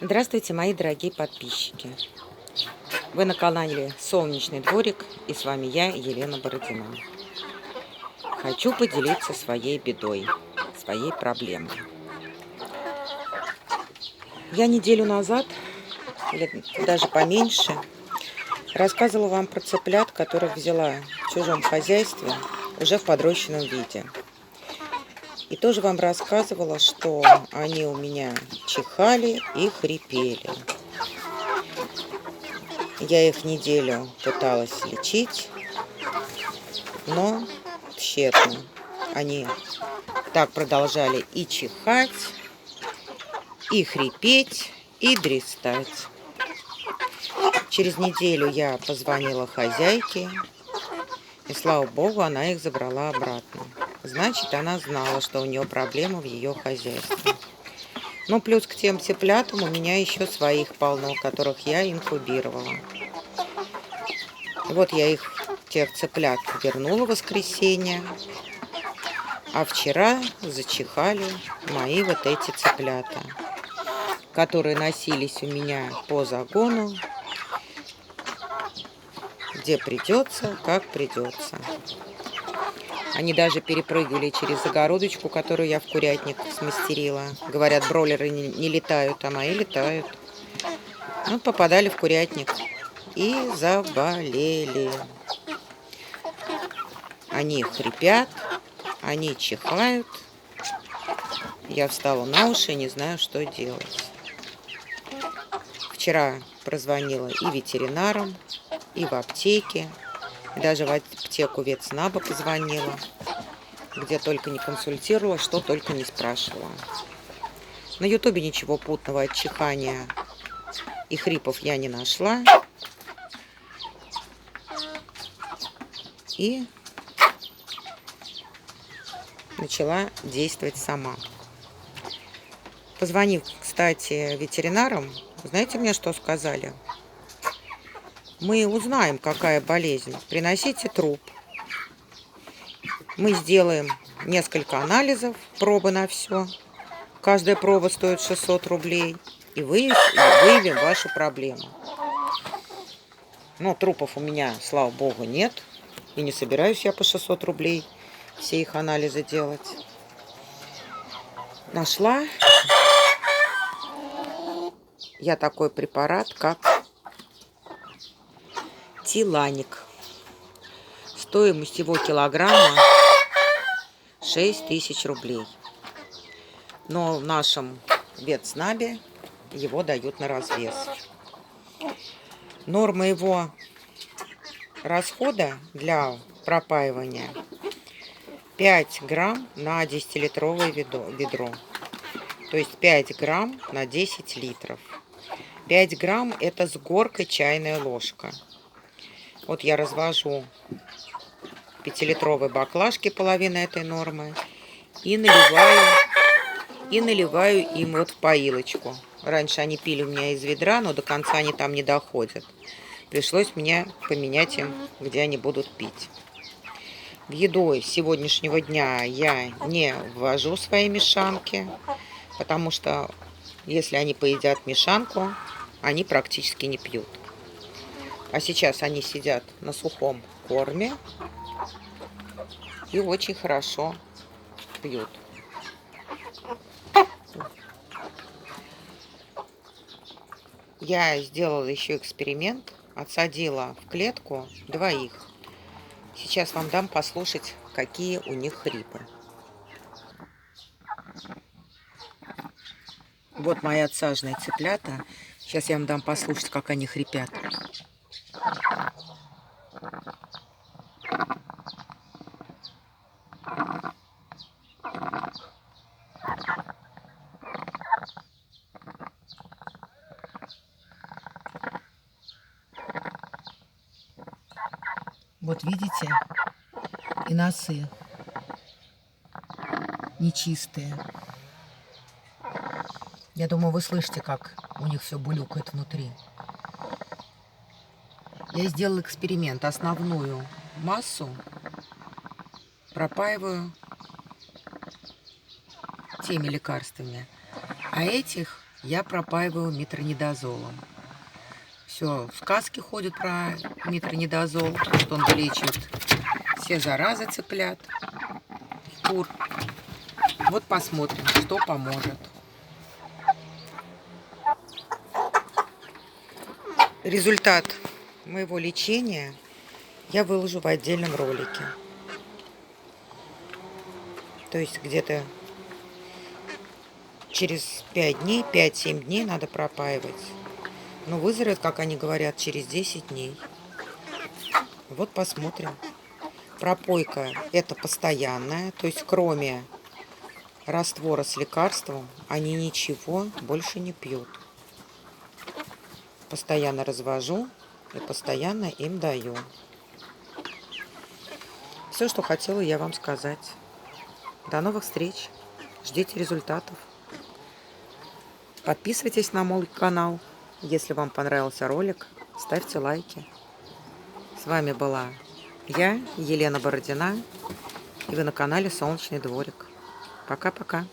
Здравствуйте, мои дорогие подписчики! Вы на канале Солнечный дворик, и с вами я, Елена Бородина. Хочу поделиться своей бедой, своей проблемой. Я неделю назад, или даже поменьше, рассказывала вам про цыплят, которых взяла в чужом хозяйстве, уже в подрощенном виде. И тоже вам рассказывала, что они у меня чихали и хрипели. Я их неделю пыталась лечить, но тщетно. Они так продолжали и чихать, и хрипеть, и дрестать. Через неделю я позвонила хозяйке, и слава богу, она их забрала обратно. Значит, она знала, что у нее проблемы в ее хозяйстве. Ну, плюс к тем цыплятам у меня еще своих полно, которых я инкубировала. И вот я тех цыплят вернула в воскресенье, а вчера зачихали мои вот эти цыплята, которые носились у меня по загону, где придется, как придется. Они даже перепрыгивали через загородочку, которую я в курятник смастерила. Говорят, бройлеры не летают, а мои летают. Ну, попадали в курятник и заболели. Они хрипят, они чихают. Я встала на уши и не знаю, что делать. Вчера прозвонила и ветеринарам, и в аптеке. Даже в аптеку ветснаба позвонила, где только не консультировала, что только не спрашивала. На ютубе ничего путного от чихания и хрипов я не нашла. И начала действовать сама. Позвонив, кстати, ветеринарам, знаете мне, что сказали? Мы узнаем, какая болезнь. Приносите труп. Мы сделаем несколько анализов, пробы на все. Каждая проба стоит 600 рублей. И выявим вашу проблему. Но трупов у меня, слава богу, нет. И не собираюсь я по 600 рублей все их анализы делать. Нашла я такой препарат, как Тиланик. Стоимость его килограмма 6000 рублей. Но в нашем ветснабе его дают на развес. Норма его расхода для пропаивания 5 грамм на 10-литровое ведро. То есть 5 грамм на 10 литров. 5 грамм это с горкой чайная ложка. Вот я развожу 5-литровой баклажки половину этой нормы и наливаю им вот в поилочку. Раньше они пили у меня из ведра, но до конца они там не доходят. Пришлось мне поменять им, где они будут пить. В еду сегодняшнего дня я не ввожу свои мешанки, потому что если они поедят мешанку, они практически не пьют. А сейчас они сидят на сухом корме и очень хорошо пьют. Я сделала еще эксперимент, отсадила в клетку двоих. Сейчас вам дам послушать, какие у них хрипы. Вот мои отсаженные цыплята. Сейчас я вам дам послушать, как они хрипят. Вот видите, и носы нечистые. Я думаю, вы слышите, как у них все булюкает внутри. Я сделала эксперимент. Основную массу пропаиваю теми лекарствами, а этих я пропаиваю метронидазолом. Все, сказки ходят про метронидазол, что он вылечивает все заразы цыплят, кур. Вот посмотрим, что поможет. Результат моего лечения я выложу в отдельном ролике. То есть где-то через 5 дней, 5-7 дней надо пропаивать. Но выздоровеет, как они говорят, через 10 дней. Вот посмотрим. Пропойка это постоянная, то есть кроме раствора с лекарством они ничего больше не пьют. Постоянно развожу и постоянно им даю. Все, что хотела я вам сказать. До новых встреч. Ждите результатов. Подписывайтесь на мой канал. Если вам понравился ролик, ставьте лайки. С вами была я, Елена Бородина, и вы на канале Солнечный дворик. Пока-пока.